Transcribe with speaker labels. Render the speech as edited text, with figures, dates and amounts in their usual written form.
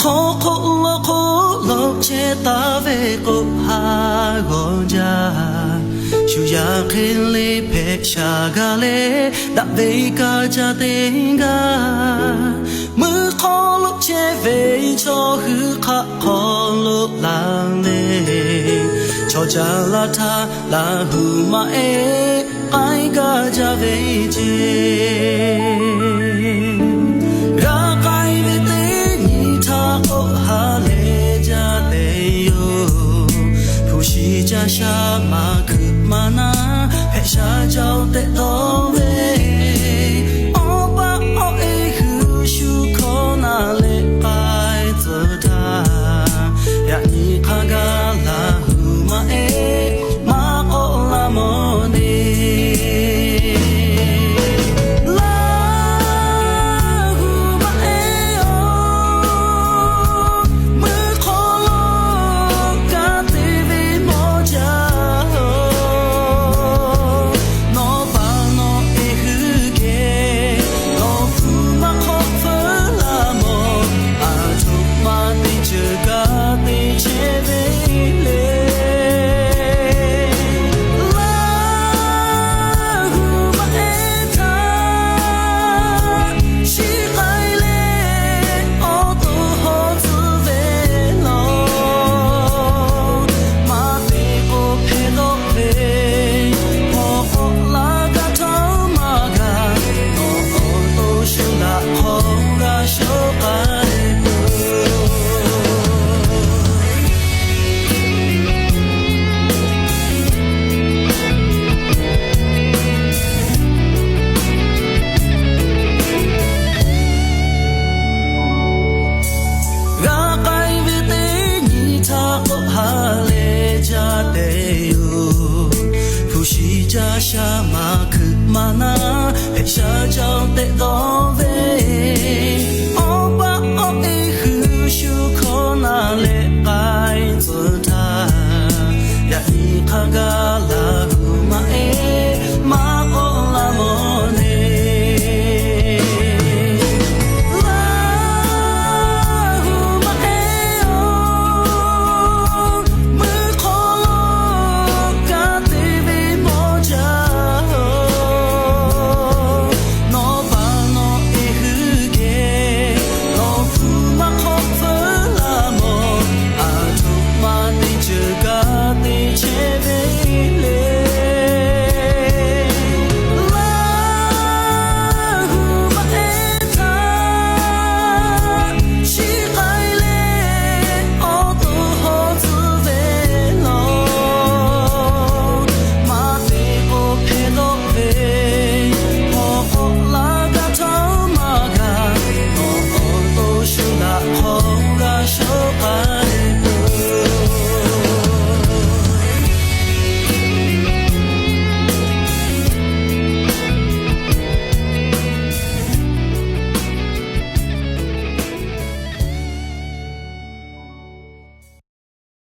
Speaker 1: khô che ta về cô ha gò già chú ya khen lê pe cha ga lê đã về cả cha tên ga mưa khó lúc che về cho hư khá khó lúc làng lê cho cha la tha la hư ma e ai ga cha về chê ra cái về tên nhị tha ô ha lê cha tê yo phu shi cha sha ma khư ma na pe sha chao tê to về ô ba ô e hư shu khó na lê ai zơ tha ya nhị kha ga la hư ma e ma ô la mo ni cha sha ma khư ma na pe sha chao te do